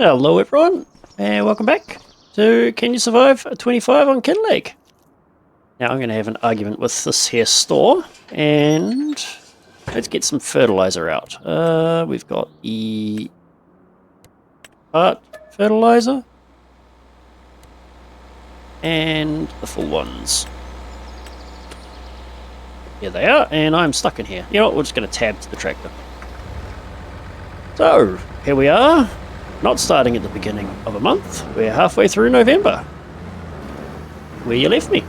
Hello everyone, and welcome back to Can You Survive a 25 on Kid Lake? Now I'm going to have an argument with this here store, and let's get some fertilizer out. We've got the part fertilizer, and the full ones. Here they are, and I'm stuck in here. You know what, we're just going to tab to the tractor. So, here we are. Not starting at the beginning of a month, we're halfway through November. Where you left me.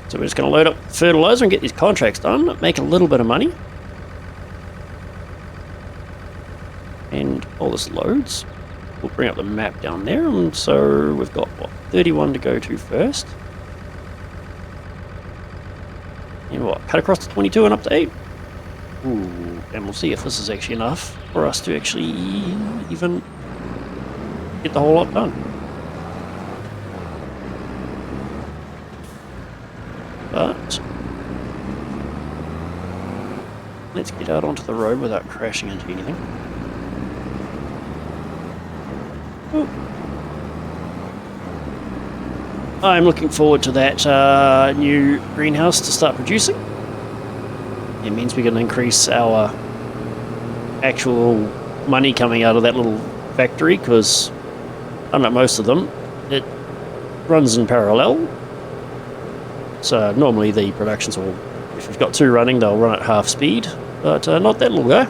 So we're just going to load up fertilizer and get these contracts done, make a little bit of money. And all this loads. We'll bring up the map down there, and so we've got, what, 31 to go to first. And what, cut across to 22 and up to 8. Ooh, and we'll see if this is actually enough for us to actually even get the whole lot done. But let's get out onto the road without crashing into anything. Ooh. I'm looking forward to that new greenhouse to start producing. It means we can increase our actual money coming out of that little factory, because unlike most of them, it runs in parallel. So normally the productions will, if we've got two running, they'll run at half speed, but not that little guy.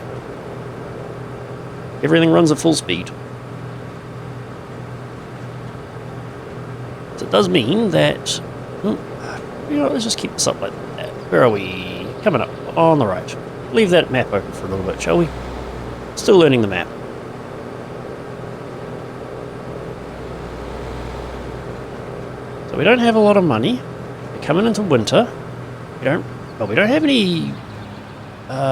Everything runs at full speed. So it does mean that, you know, let's just keep this up like that. Where are we? Coming up on the right. Leave that map open for a little bit, shall we? Still learning the map. So we don't have a lot of money. We're coming into winter. We don't have any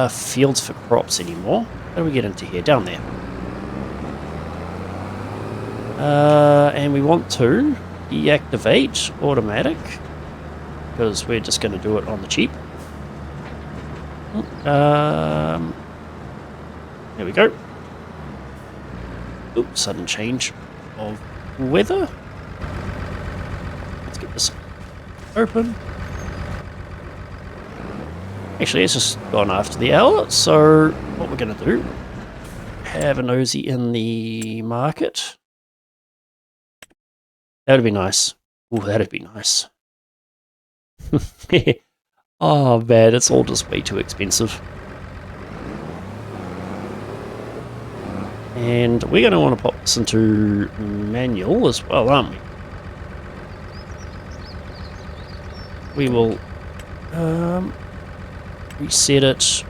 fields for crops anymore. How do we get into here? Down there. And we want to deactivate automatic, because we're just going to do it on the cheap. There we go. Oops, sudden change of weather. Let's get this open. Actually, it's just gone after the hour, so what we're going to do, have a nosy in the market. That'd be nice. Ooh, that'd be nice. Oh man, it's all just way too expensive. And we're going to want to pop this into manual as well, aren't we? We will reset it.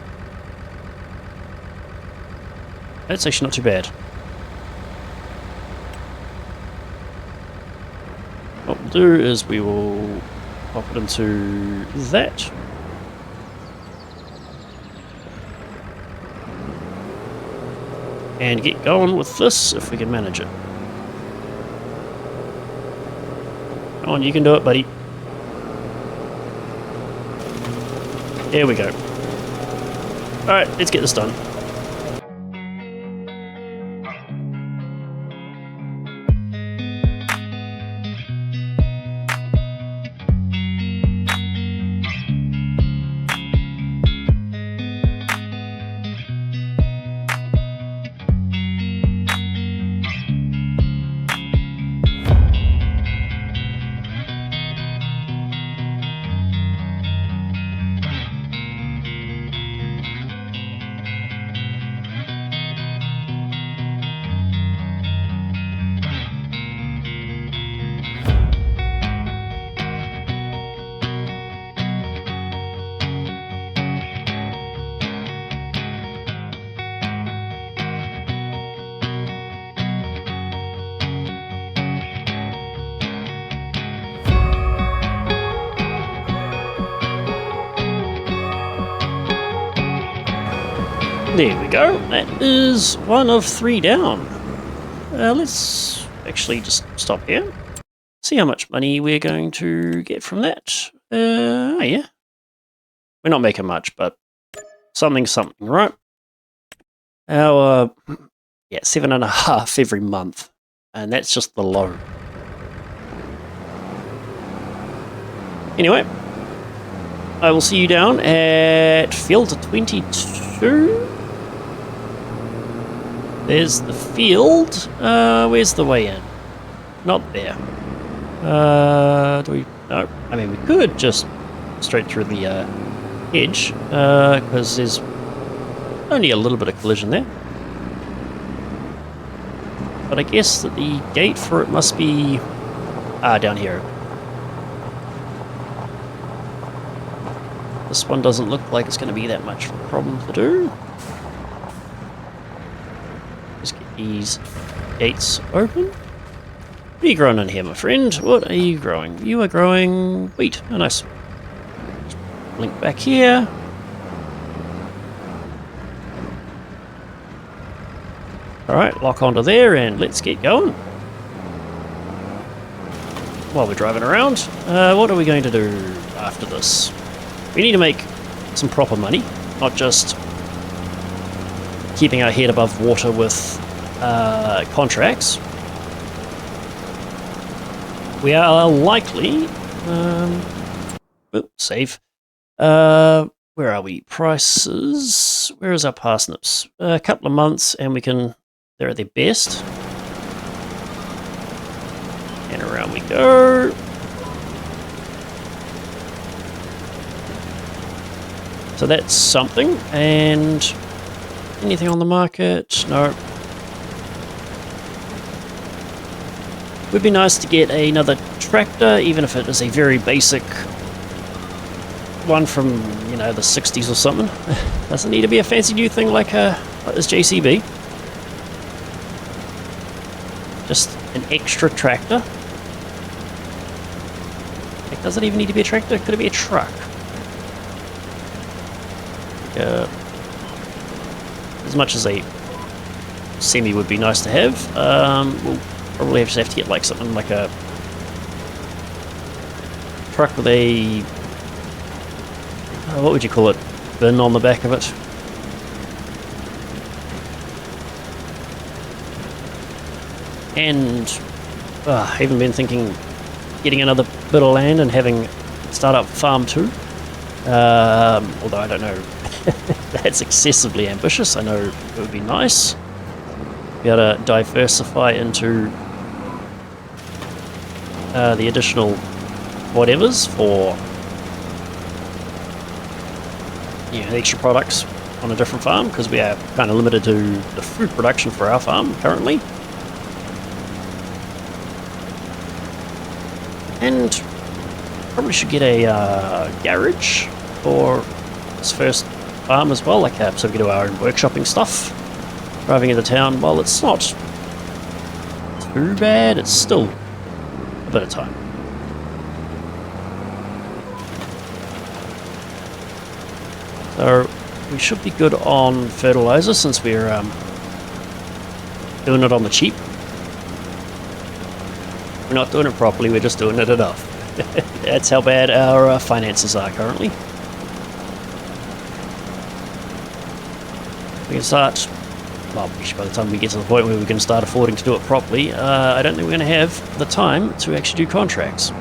That's actually not too bad. What we'll do is we will pop it into that. And get going with this if we can manage it. Come on, you can do it, buddy. There we go. Alright, let's get this done. There we go. That is one of 3 down. Let's actually just stop here. See how much money we're going to get from that. Oh yeah. We're not making much, but something, right? Our, yeah, 7.5 every month. And that's just the low. Anyway, I will see you down at field 22. There's the field. Where's the way in? Not there. Do we? No. I mean, we could just straight through the edge, because there's only a little bit of collision there. But I guess that the gate for it must be down here. This one doesn't look like it's going to be that much of a problem to do. Just get these gates open. What are you growing in here, my friend? What are you growing? You are growing wheat. Oh, nice. Just blink back here. Alright, lock onto there and let's get going. While we're driving around, what are we going to do after this? We need to make some proper money, not just keeping our head above water with contracts. We are likely... save. Where are we? Prices. Where is our parsnips? A couple of months and we can... They're at their best. And around we go. So that's something. And anything on the market? No. Would be nice to get another tractor, even if it is a very basic one from, you know, the 60s or something. Doesn't need to be a fancy new thing like this JCB. Just an extra tractor. Like, does it even need to be a tractor? Could it be a truck? As much as a semi would be nice to have, we'll probably just have to get like something like a truck with a what would you call it? Bin on the back of it. And I even been thinking getting another bit of land and having start up farm too. Although I don't know, that's excessively ambitious. I know it would be nice. Be able to diversify into the additional whatevers for, you know, extra products on a different farm, because we are kind of limited to the food production for our farm currently. And probably should get a garage for this first farm as well, like so we can do our own workshopping stuff. Driving into town, well, it's not too bad, it's still a bit of time. So we should be good on fertilizer since we're doing it on the cheap. We're not doing it properly, we're just doing it enough. That's how bad our finances are currently. We can start, well, by the time we get to the point where we can start affording to do it properly, I don't think we're going to have the time to actually do contracts.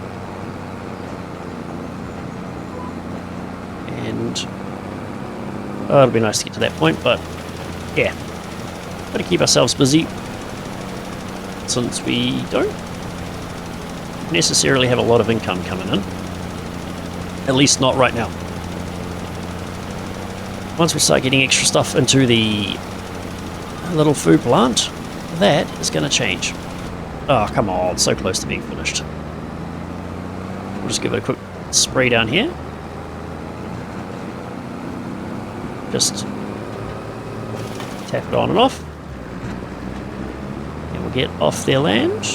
And it'll be nice to get to that point, but yeah, got to keep ourselves busy since we don't necessarily have a lot of income coming in, at least not right now. Once we start getting extra stuff into the little food plant, that is going to change. Oh, come on, so close to being finished. We'll just give it a quick spray down here. Just tap it on and off. And we'll get off their land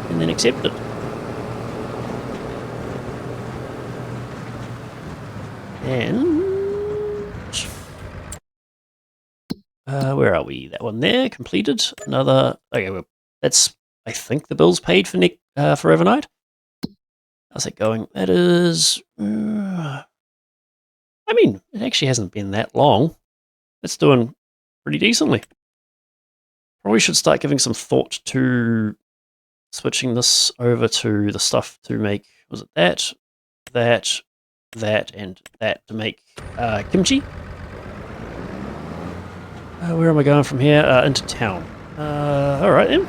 and then accept it. And where are we? That one there, completed. Another. Okay, well, that's. I think the bill's paid for overnight. How's it going? That is. I mean, it actually hasn't been that long. It's doing pretty decently. Probably should start giving some thought to switching this over to the stuff to make, was it that, and that to make kimchi. Where am I going from here? Into town. Alright then.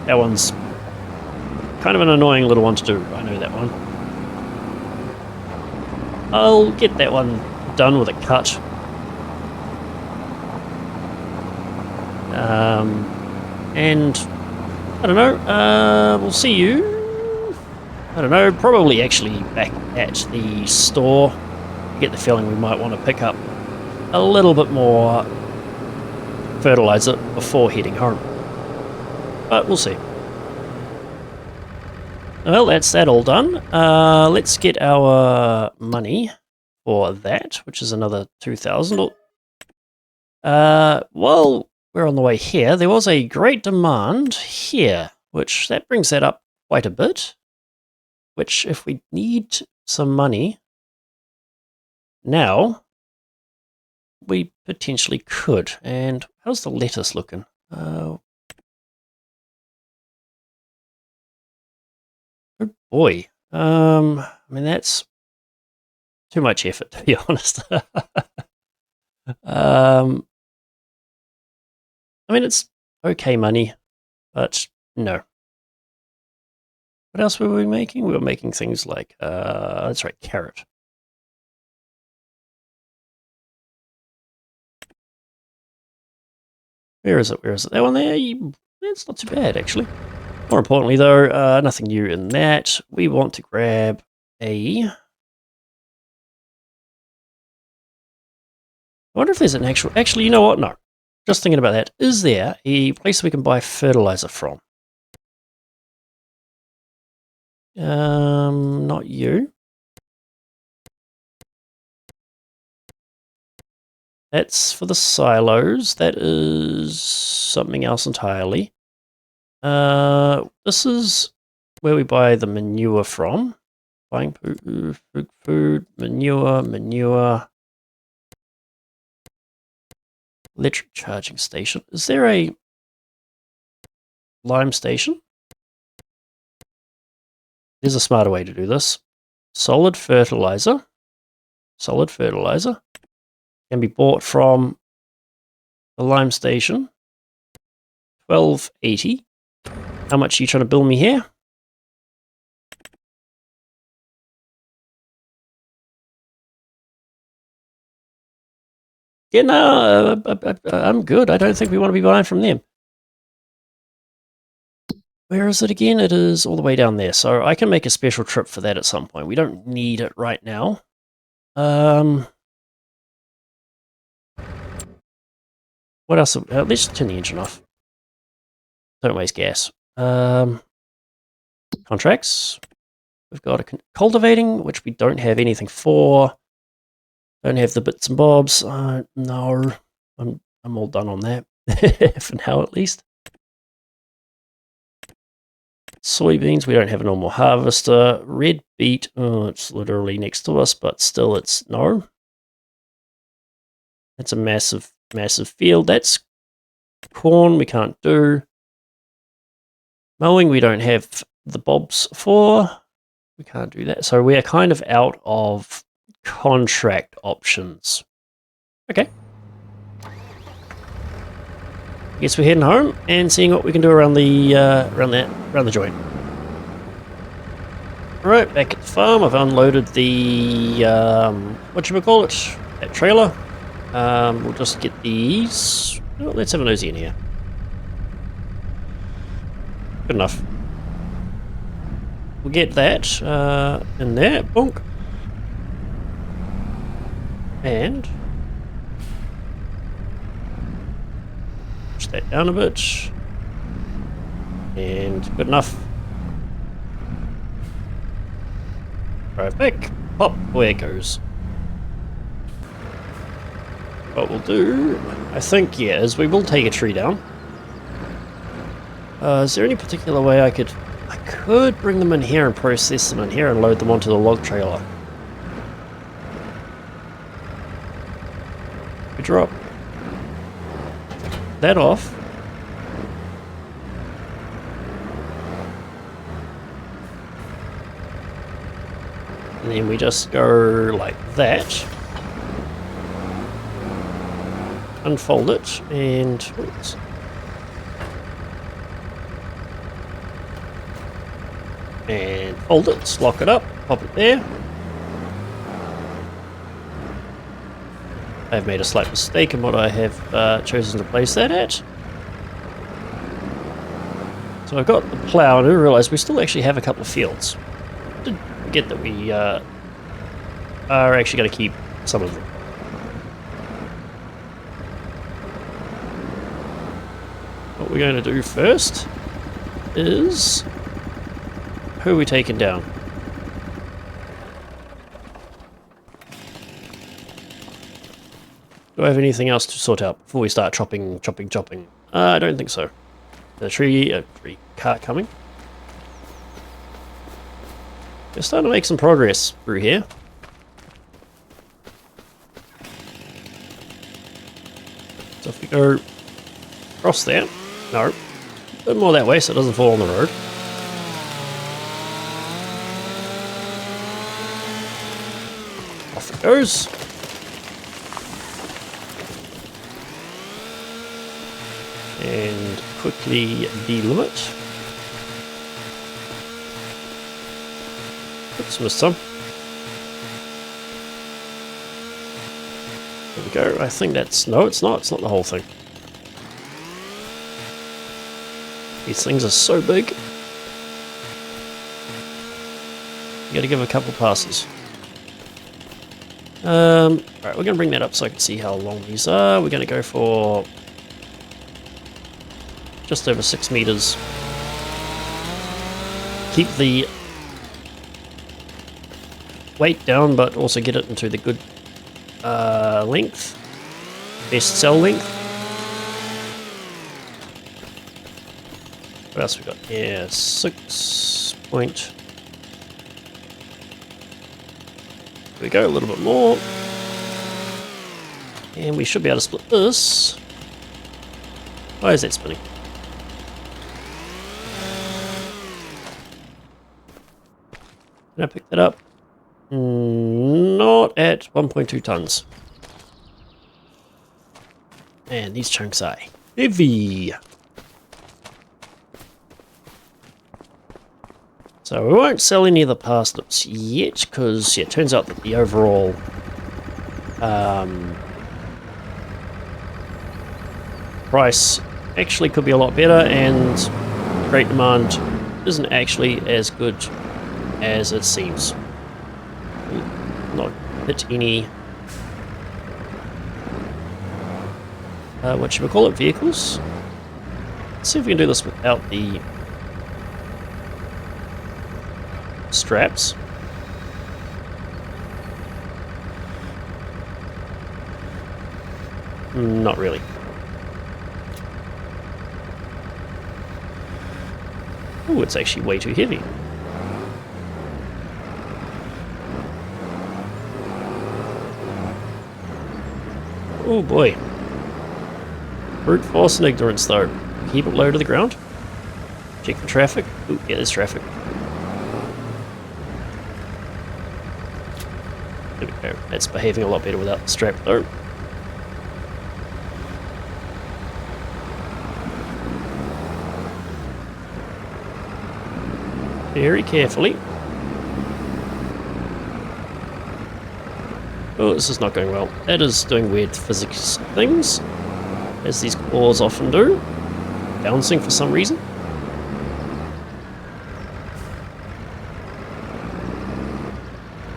That one's kind of an annoying little one to do. I know that one. I'll get that one done with a cut. And I don't know, we'll see you, I don't know, probably actually back at the store. I get the feeling we might want to pick up a little bit more fertilizer before heading home. But we'll see. Well, that's that all done. Let's get our money for that, which is another 2,000. While we're on the way here, there was a great demand here, which that brings that up quite a bit. Which, if we need some money now, we potentially could. And how's the lettuce looking? Oh boy. I mean, that's too much effort, to be honest. I mean, it's okay money, but no. What else were we making? We were making things like, that's right, carrot. Where is it? Where is it? That one there? It's not too bad, actually. More importantly, though, nothing new in that. We want to grab a... I wonder if there's an actual... Actually, you know what? No. Just thinking about that. Is there a place we can buy fertilizer from? Not you. That's for the silos. That is something else entirely. This is where we buy the manure from. Buying food, manure. Electric charging station. Is there a lime station? There's a smarter way to do this. Solid fertilizer. Solid fertilizer can be bought from the lime station. 12.80. How much are you trying to bill me here? Yeah, no, I'm good. I don't think we want to be buying from them. Where is it again? It is all the way down there. So I can make a special trip for that at some point. We don't need it right now. What else? Let's turn the engine off. Don't waste gas. Contracts. We've got a cultivating, which we don't have anything for. Don't have the bits and bobs. No, I'm all done on that for now, at least. Soybeans, we don't have a normal harvester. Red beet, oh, it's literally next to us, but still, it's no. That's a massive, massive field. That's corn. We can't do. Mowing, we don't have the bobs for. We can't do that. So we are kind of out of contract options. Okay. Guess we're heading home and seeing what we can do around the around the joint. All right, back at the farm. I've unloaded the whatchamacallit, that trailer. We'll just get these. Oh, let's have a nosy in here. Good enough. We'll get that in there. Bonk. And push that down a bit. And good enough. Drive back. Pop. Away it goes. What we'll do, I think, yeah, is we will take a tree down. Is there any particular way I could bring them in here and process them in here and load them onto the log trailer? We drop that off. And then we just go like that. Unfold it and oops. And fold it, lock it up, pop it there. I've made a slight mistake in what I have chosen to place that at. So I've got the plough, and I realise we still actually have a couple of fields. Did forget that we are actually going to keep some of them. What we're going to do first is, who are we taking down? Do I have anything else to sort out before we start chopping? I don't think so. The tree cart coming. We're starting to make some progress through here. So if we go across there, no, a bit more that way so it doesn't fall on the road. Off it goes. And quickly delimit. Oops, missed some. There we go. I think that's... No, it's not. It's not the whole thing. These things are so big. You gotta give a couple passes. Alright, we're going to bring that up so I can see how long these are. We're going to go for just over 6 meters. Keep the weight down, but also get it into the good length. Best cell length. What else we got here? 6 point. There we go, a little bit more. And we should be able to split this. Why is that spinning? Can I pick that up? Not at 1.2 tons. And these chunks are heavy. So we won't sell any of the parsnips yet, because yeah, it turns out that the overall price actually could be a lot better, and great demand isn't actually as good as it seems. Not hit any what should we call it, vehicles. Let's see if we can do this without the straps. Not really. Oh, it's actually way too heavy. Oh boy. Brute force and ignorance though. Keep it low to the ground. Check the traffic. Ooh, yeah, there's traffic. There we go. That's behaving a lot better without the strap though. Very carefully. Oh, this is not going well. That is doing weird physics things, as these claws often do. Bouncing for some reason.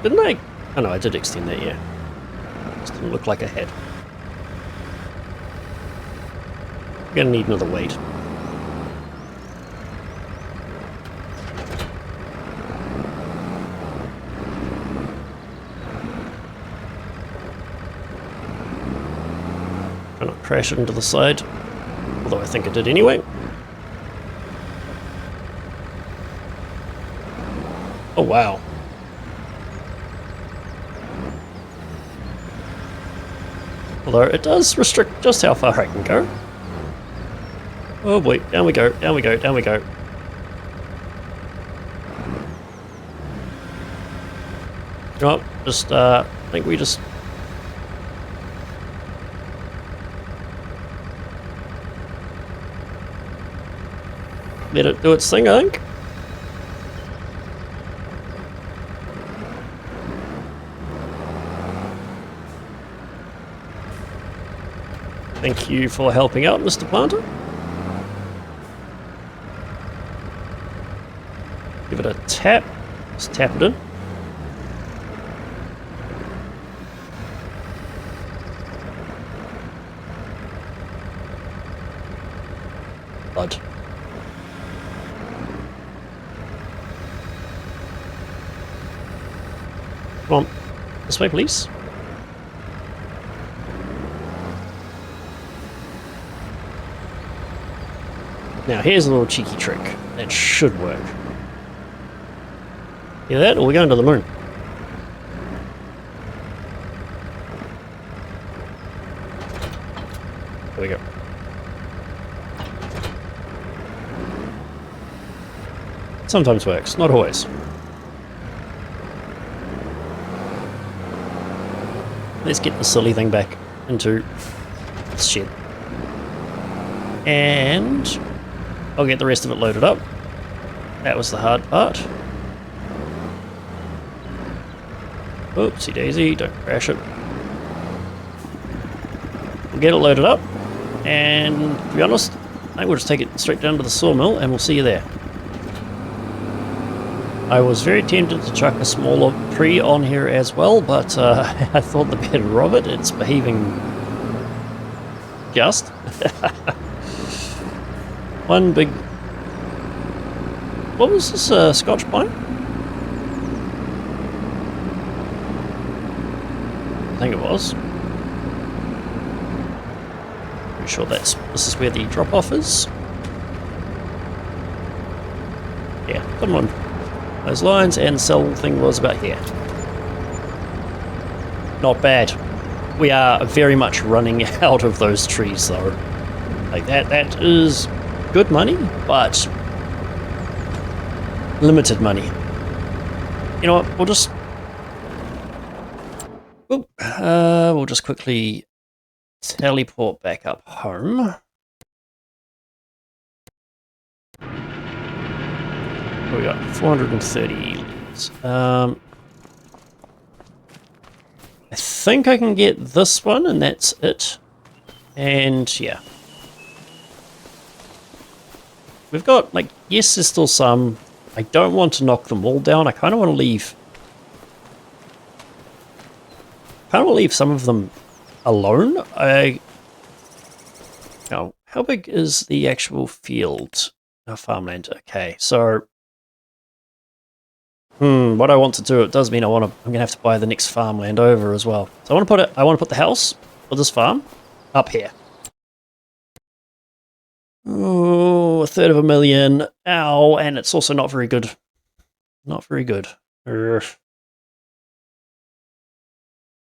Didn't I? Oh no, I did extend that, yeah. Just didn't look like I had. We're gonna need another weight. Try not to crash it into the side, although I think it did anyway. Oh wow. Although it does restrict just how far I can go. Oh boy, down we go, down we go, down we go. You know what, just, I think we just... let it do its thing, I think. Thank you for helping out, Mr. Planter. Give it a tap. Just tap it in. Blood. Come on. This way, please. Now, here's a little cheeky trick that should work. Hear that? Or we're going to the moon. There we go. Sometimes works, not always. Let's get the silly thing back into its shed. And I'll get the rest of it loaded up. That was the hard part. Oopsie daisy, don't crash it. We'll get it loaded up, and to be honest, I think we'll just take it straight down to the sawmill and we'll see you there. I was very tempted to chuck a smaller tree on here as well, but I thought the better of it. It's behaving just. One big... What was this, Scotch pine? I think it was. Pretty sure this is where the drop-off is. Yeah, come on. Those lines, and the cell thing was about here. Not bad. We are very much running out of those trees though. Like that is good money, but limited money. You know what, we'll just quickly teleport back up home. We got 430 leads. I think I can get this one, and that's it. And yeah, we've got, like, yes, there's still some. I don't want to knock them all down. I kind of want to leave. Some of them alone. Now, how big is the actual field? Farmland. Okay, so. What I want to do, it does mean I'm gonna have to buy the next farmland over as well. So I want to put the house for this farm up here. Oh, 1/3 Ow, and it's also not very good. Not very good. Urgh.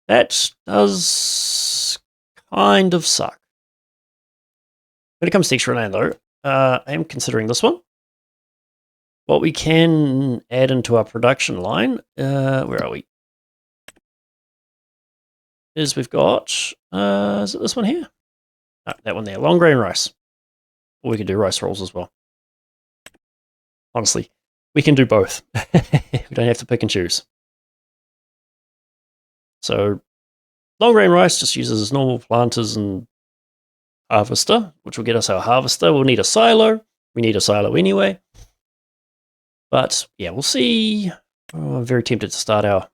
That does kind of suck. When it comes to extra land though, I am considering this one. What we can add into our production line, where are we? Is we've got, is it this one here? No, that one there, long grain rice. Or we can do rice rolls as well. Honestly, we can do both. We don't have to pick and choose. So, long grain rice just uses normal planters and harvester, which will get us our harvester. We'll need a silo. We need a silo anyway. But yeah, we'll see. Oh, I'm very tempted to start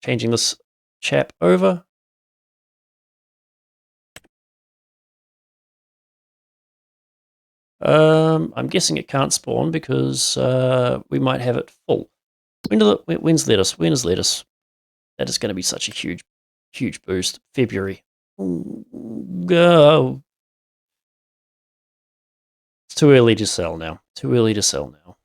changing this chap over. I'm guessing it can't spawn because we might have it full. When's lettuce? When is lettuce? That is going to be such a huge boost. February. Go. It's too early to sell now. Too early to sell now.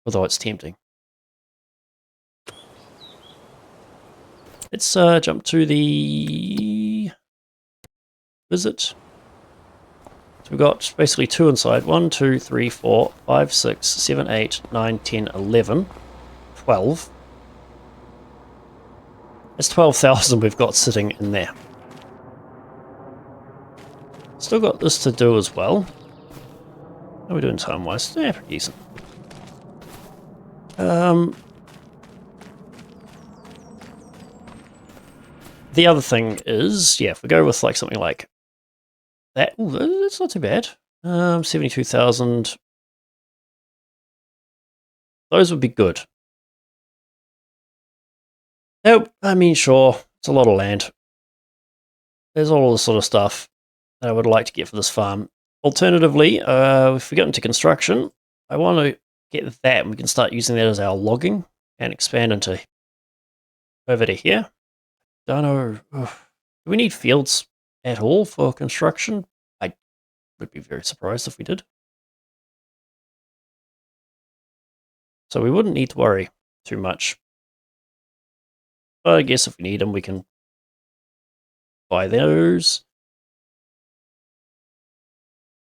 Although it's tempting. let's jump to the visit. So we've got basically 2 inside. 1, 2, 3, 4, 5, 6, 7, 8, 9, 10, 11, 12. That's 12,000 we've got sitting in there. Still got this to do as well. How are we doing time-wise? Yeah, pretty decent. The other thing is, yeah, if we go with like something like that, ooh, that's not too bad. 72,000. Those would be good. Nope, I mean, sure, it's a lot of land. There's all this sort of stuff that I would like to get for this farm. Alternatively, if we get into construction, I want to get that and we can start using that as our logging and expand into over to here. Don't know. Do we need fields at all for construction? I would be very surprised if we did. So we wouldn't need to worry too much. But I guess if we need them, we can buy those.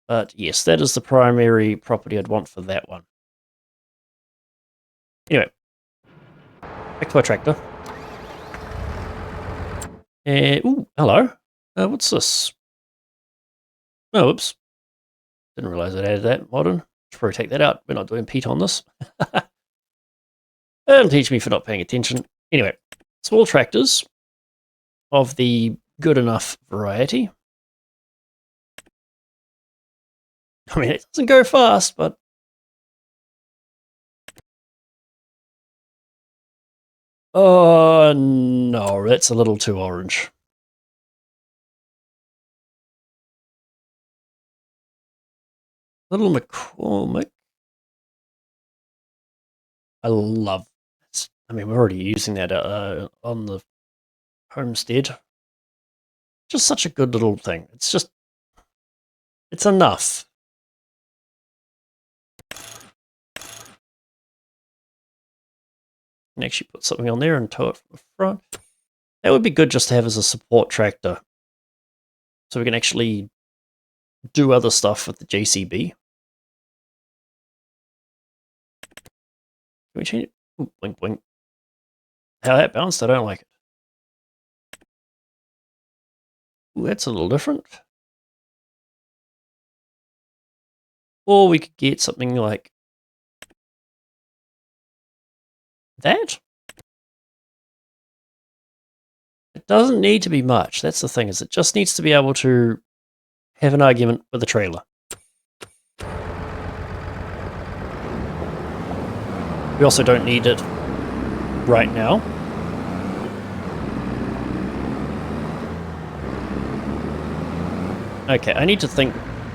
But yes, that is the primary property I'd want for that one. Anyway, back to our tractor. Ooh, hello. What's this? Oh, oops. Didn't realize I added that. Modern. Should probably take that out. We're not doing Pete on this. That'll teach me for not paying attention. Anyway, small tractors of the good enough variety. I mean, it doesn't go fast, but oh no, that's a little too orange. Little McCormick. I love it. I mean, we're already using that on the homestead. Just such a good little thing. It's just, it's enough. And actually put something on there and tow it from the front. That would be good just to have as a support tractor. So we can actually do other stuff with the JCB. Can we change it? Ooh, blink, blink. How that bounced, I don't like it. Ooh, that's a little different. Or we could get something like that. It doesn't need to be much. That's the thing, is it just needs to be able to have an argument with the trailer. We also don't need it right now. Okay, I need to think.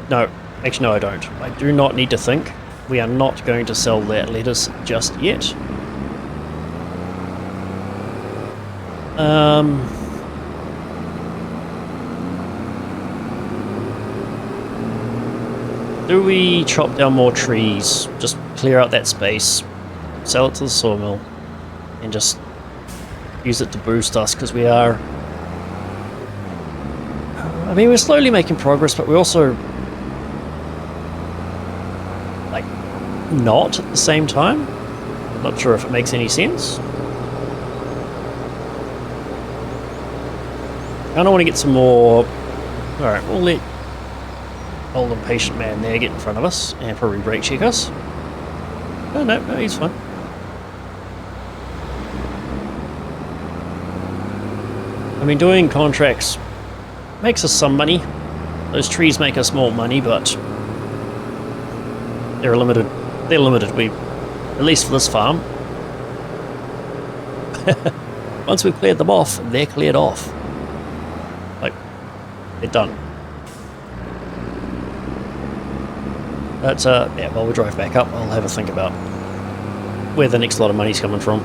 No, actually no, I don't. I do not need to think. We are not going to sell that lettuce just yet. Do we chop down more trees? Just clear out that space, sell it to the sawmill, and just use it to boost us, because we are... I mean, we're slowly making progress, but we're also... like, not at the same time. I'm not sure if it makes any sense. I don't want to get some more... Alright, we'll let old impatient man there get in front of us and probably brake check us. Oh, no, he's fine. I mean, doing contracts makes us some money. Those trees make us more money, but they're limited. They're limited. We, at least for this farm. Once we've cleared them off, they're cleared off. Like, they're done. But, yeah, while we drive back up, I'll have a think about where the next lot of money's coming from.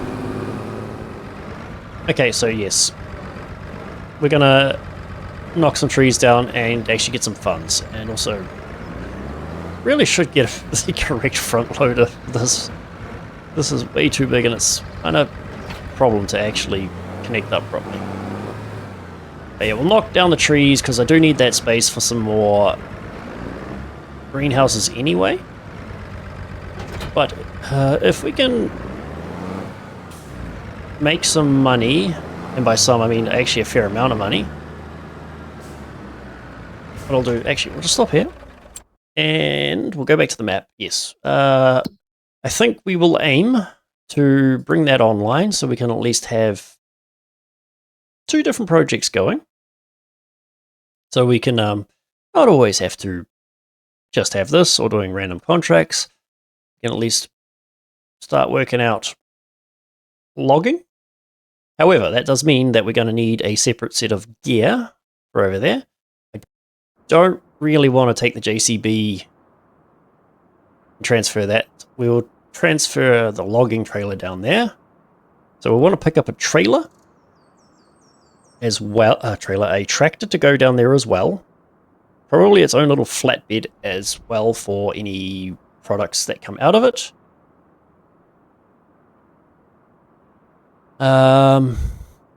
Okay, so yes. We're gonna knock some trees down and actually get some funds. And also, really should get the correct front loader for this. This is way too big and it's kind of a problem to actually connect up properly. But yeah, we'll knock down the trees because I do need that space for some more greenhouses anyway. But if we can make some money, and by some I mean actually a fair amount of money, what I'll do, actually we'll just stop here and we'll go back to the map. Yes, I think we will aim to bring that online so we can at least have 2 different projects going. So we can not always have to just have this or doing random contracts. We can at least start working out logging. However, that does mean that we're going to need a separate set of gear for over there. I don't really want to take the JCB and transfer that. We will transfer the logging trailer down there. So we want to pick up a trailer as well, a tractor to go down there as well. Probably its own little flatbed as well for any products that come out of it.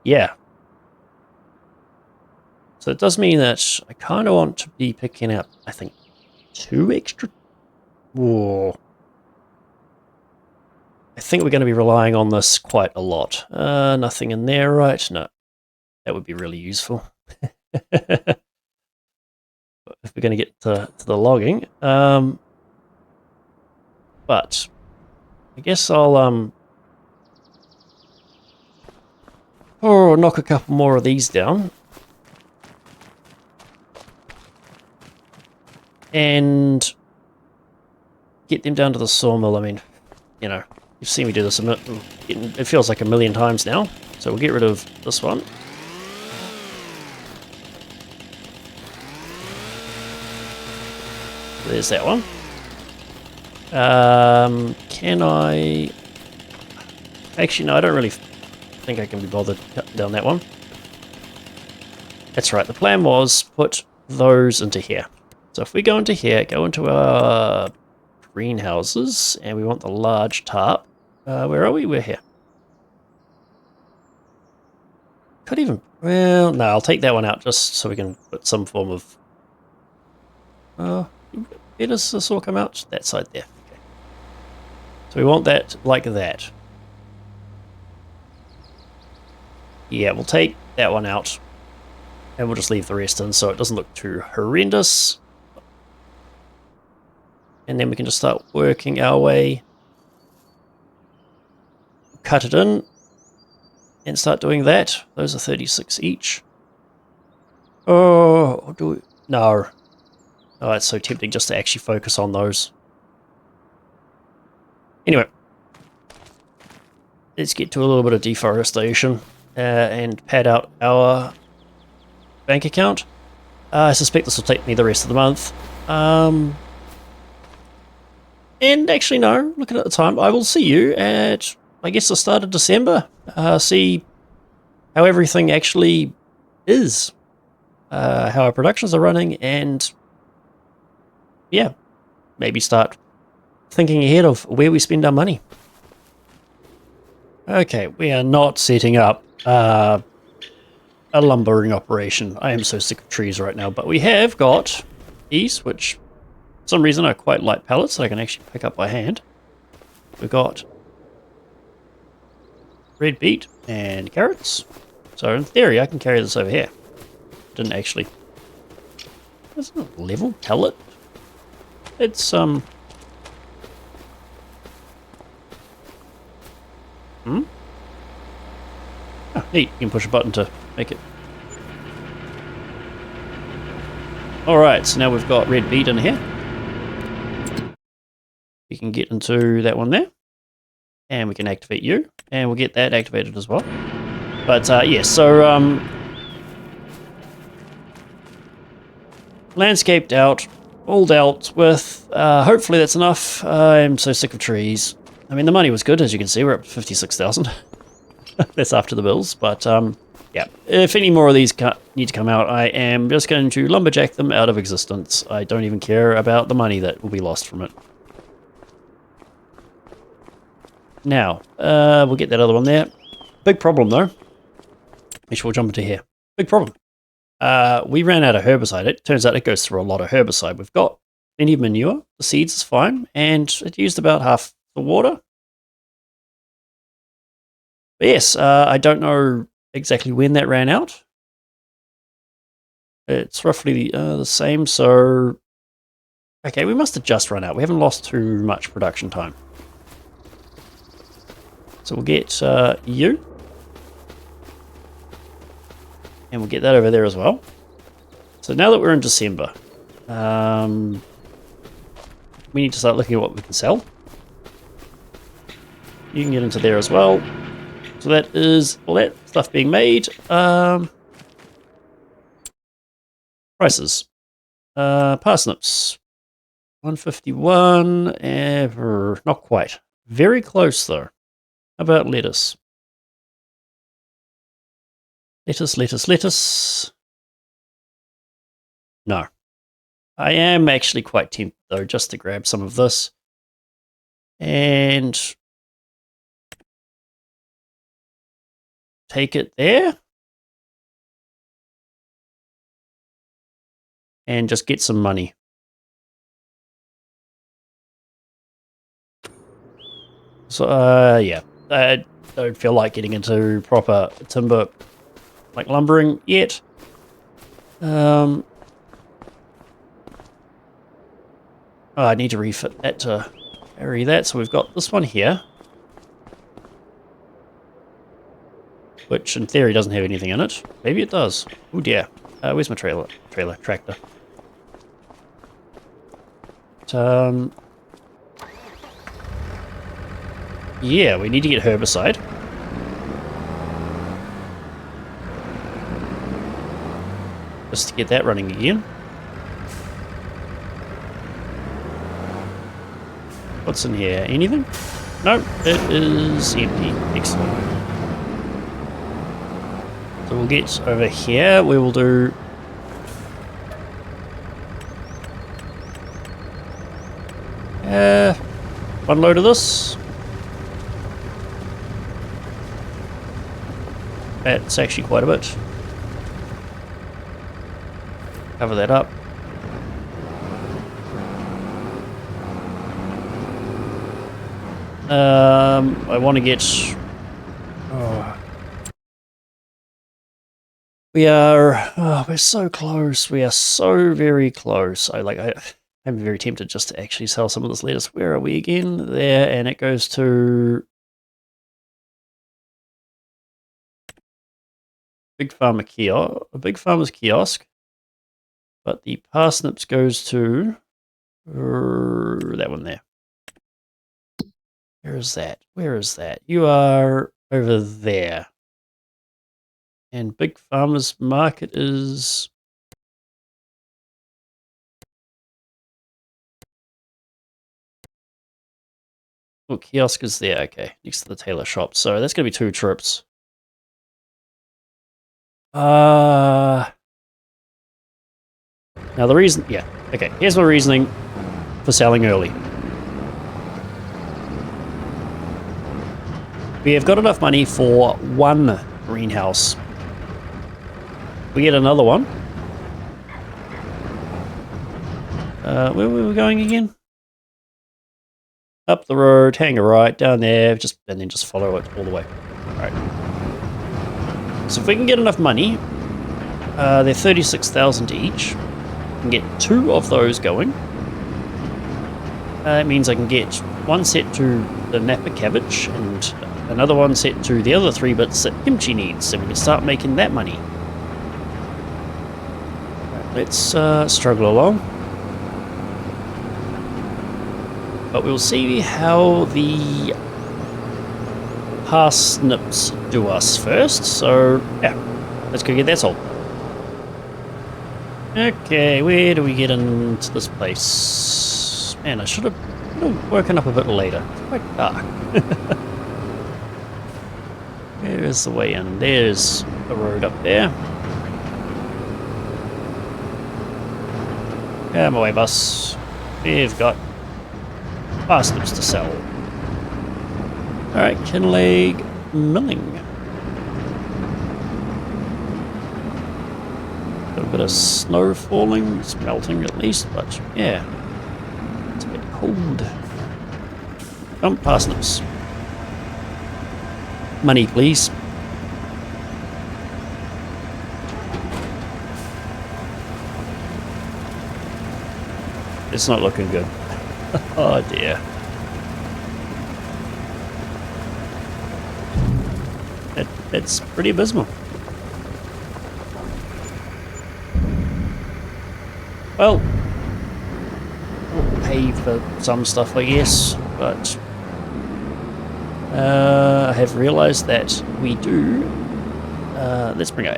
Yeah. So it does mean that I kind of want to be picking up, I think, 2 extra. Whoa. I think we're going to be relying on this quite a lot. Nothing in there, right? No. That would be really useful. If we're going to get to the logging. But I guess I'll knock a couple more of these down. And get them down to the sawmill. I mean, you know, you've seen me do this it feels like a million times now. So we'll get rid of this one. There's that one. Can I... Actually, no, I don't really think I can be bothered cutting down that one. That's right, the plan was put those into here. So if we go into here, go into our greenhouses, and we want the large tarp. Where are we? We're here. Could even... Well, no, I'll take that one out just so we can put some form of... where does this all come out? That side there. Okay. So we want that like that. Yeah, we'll take that one out. And we'll just leave the rest in so it doesn't look too horrendous. And then we can just start working our way. Cut it in. And start doing that. Those are 36 each. Oh, do we... No. Oh, it's so tempting just to actually focus on those. Anyway. Let's get to a little bit of deforestation. And pad out our bank account. I suspect this will take me the rest of the month. And actually, no, looking at the time, I will see you at, I guess, the start of December. See how everything actually is. How our productions are running, and yeah, maybe start thinking ahead of where we spend our money. Okay, we are not setting up a lumbering operation. I am so sick of trees right now, but we have got these, which for some reason are quite light pallets that I can actually pick up by hand. We've got red beet and carrots. So in theory, I can carry this over here. Didn't actually... It's not a level pallet. It's, Oh, neat. You can push a button to make it. Alright, so now we've got red beet in here. We can get into that one there. And we can activate you. And we'll get that activated as well. But, yeah, so, landscaped out. All dealt with. Hopefully that's enough. I'm so sick of trees. I mean, the money was good, as you can see. We're up to 56,000. That's after the bills. But, yeah. If any more of these need to come out, I am just going to lumberjack them out of existence. I don't even care about the money that will be lost from it. Now, we'll get that other one there. Big problem, though. which we'll jump into here. Big problem. We ran out of herbicide. It turns out it goes through a lot of herbicide. We've got plenty of manure. The seeds is fine, and it used about half the water. But yes, I don't know exactly when that ran out. It's roughly the same, so... Okay, we must have just run out. We haven't lost too much production time. So we'll get you. And we'll get that over there as well. So now that we're in December, we need to start looking at what we can sell. You can get into there as well. So that is all that stuff being made. Prices. Parsnips. 151. Not quite. Very close though. How about lettuce? Lettuce. No. I am actually quite tempted though, just to grab some of this. And take it there. And just get some money. So, yeah. I don't feel like getting into proper timber, like lumbering, yet. Oh, I need to refit that to carry that. So we've got this one here. Which, in theory, doesn't have anything in it. Maybe it does. Oh, dear. Where's my tractor? But, yeah, we need to get herbicide. Just to get that running again. What's in here? Anything? No, it is empty. Excellent. So we'll get over here. We will do... one load of this. That's actually quite a bit. Cover that up. I want to get... Oh. We're so close. We are so very close. I'm very tempted just to actually sell some of this lettuce. Where are we again? There, and it goes to Big Farmer's kiosk. But the parsnips goes to that one there. Where is that? You are over there. And Big Farmer's Market is... Oh, kiosk is there, okay, next to the tailor shop. So that's going to be 2 trips. Now the reason, yeah, okay, here's my reasoning for selling early. We have got enough money for 1 greenhouse. We get another one. Where were we going again? Up the road, hang a right, down there, and then just follow it all the way. Alright. So if we can get enough money, they're 36,000 each. I can get 2 of those going. That means I can get 1 set to the Napa cabbage and another 1 set to the other 3 bits that Kimchi needs, and we can start making that money. Right, let's struggle along. But we'll see how the parsnips do us first. So, yeah, let's go get that sold. Okay, where do we get into this place? Man, I should have woken up a bit later. It's quite dark. There's the way in. There's the road up there. Come away, bus. We've got parsnips to sell. Alright, Kinleg milling. bit of snow falling. It's melting at least, but yeah. It's a bit cold. Parsnips. Money, please. It's not looking good. Oh dear. It's pretty abysmal. Well, we'll pay for some stuff, I guess, but I have realised that we do. Let's bring up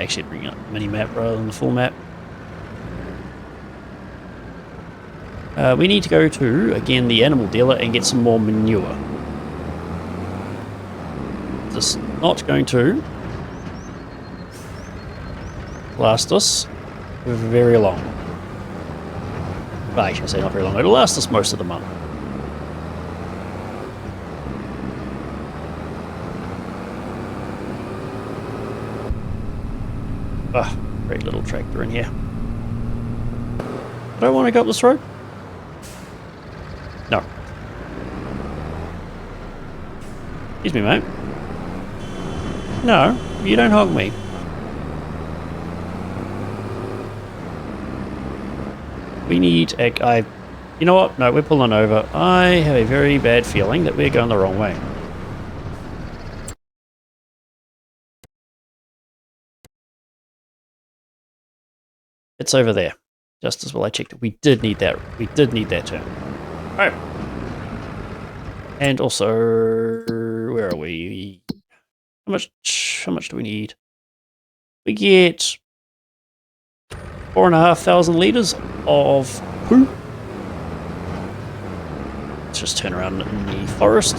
mini map rather than the full map. We need to go to, again, the animal dealer and get some more manure. This is not going to last us for very long. Well, I should say not very long. It'll last us most of the month. Ah, great little tractor in here. I don't want to go up this road. No. Excuse me, mate. No, you don't hog me. We need a... You know what? No, we're pulling over. I have a very bad feeling that we're going the wrong way. It's over there. Just as well I checked it. We did need that. We did need that turn. Alright. And also... Where are we? How much do we need? We get 4,500 litres of poo. Let's just turn around in the forest.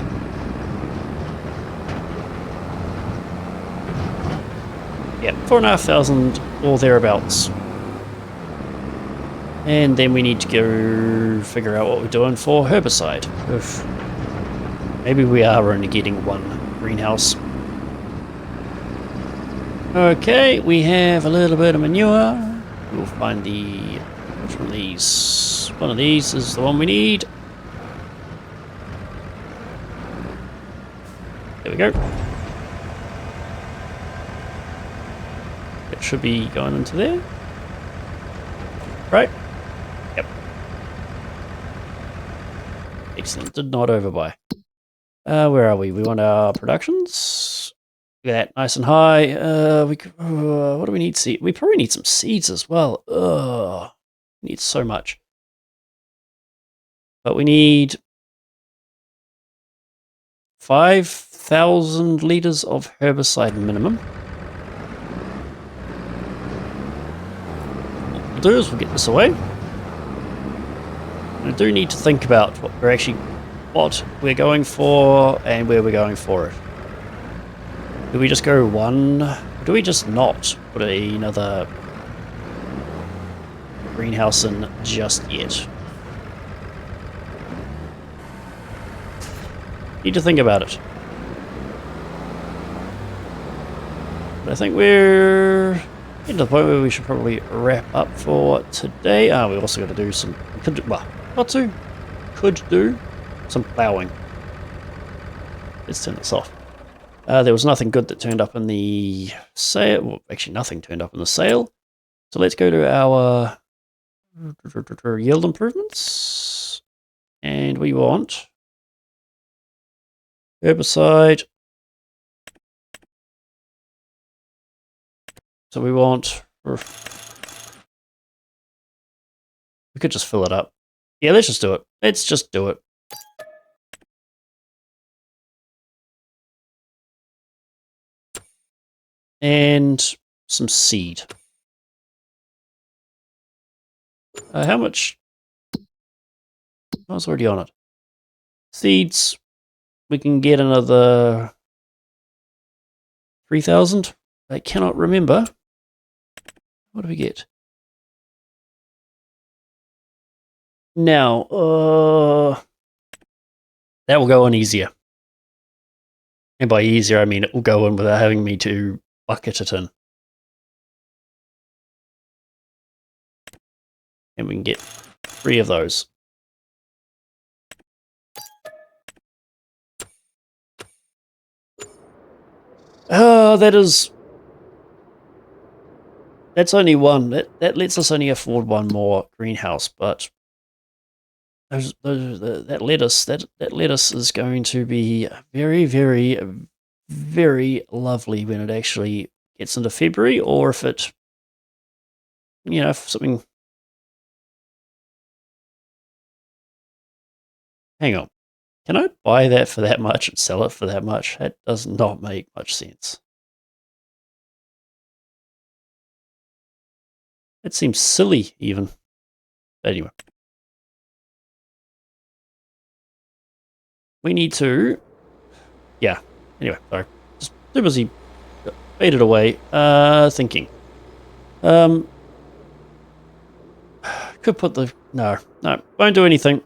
Yeah, 4,500 or thereabouts. And then we need to go figure out what we're doing for herbicide. Oof. Maybe we are only getting one greenhouse. Okay, we have a little bit of manure. We'll find which one of these? One of these is the one we need. There we go. It should be going into there. Right? Yep. Excellent. Did not overbuy. Where are we? We want our productions. Look at that, nice and high. What do we need? Seed? We probably need some seeds as well. Ugh, we need so much. But we need 5,000 litres of herbicide minimum. What we'll do is we'll get this away. And I do need to think about what we're going for and where we're going for it. Do we just go one? Or do we just not put another greenhouse in just yet? Need to think about it. But I think we're getting to the point where we should probably wrap up for today. We also got to do some... could do some ploughing. Let's turn this off. There was nothing good that turned up in the sale. Well, actually, nothing turned up in the sale. So let's go to our yield improvements. And we want herbicide. So we want... We could just fill it up. Yeah, let's just do it. Let's just do it. And some seed. How much? I was already on it. Seeds. We can get another 3,000. I cannot remember. What do we get? Now, that will go on easier. And by easier, I mean it will go in without having me to bucket it in. and we can get 3 of those. That's only one. That lets us only afford one more greenhouse, but that lettuce is going to be very, very, very lovely when it actually gets into February, or if it, if something. Hang on. Can I buy that for that much and sell it for that much? That does not make much sense. It seems silly, even. But anyway. We need to... Yeah. Anyway, sorry. Just too busy. Faded away. Thinking. Could put the... No. Won't do anything.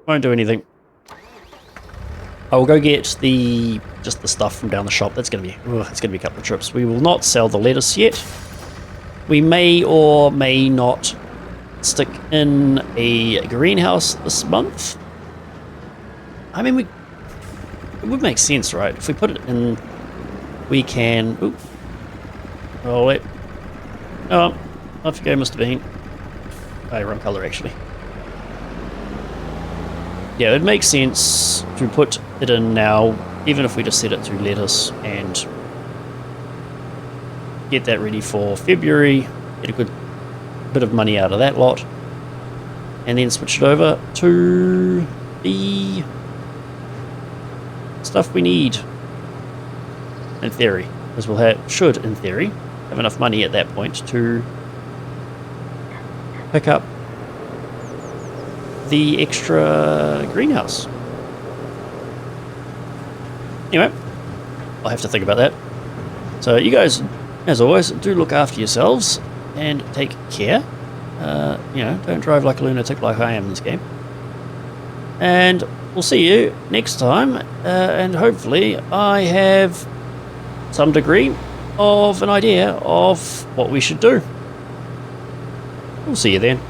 Won't do anything. I will go get just the stuff from down the shop. That's gonna be a couple of trips. We will not sell the lettuce yet. We may or may not stick in a greenhouse this month. I mean, it would make sense, right? If we put it in, we can. Ooh. Oh wait. Oh, off you go, Mr. Bean. Oh, wrong color actually. Yeah, it makes sense to put it in now, even if we just set it to lettuce and get that ready for February, get a good bit of money out of that lot, and then switch it over to the stuff we need, in theory, because should, in theory, have enough money at that point to pick up the extra greenhouse. Anyway, I'll have to think about that. So you guys, as always, do look after yourselves and take care. Don't drive like a lunatic like I am in this game. And we'll see you next time, and hopefully I have some degree of an idea of what we should do. We'll see you then.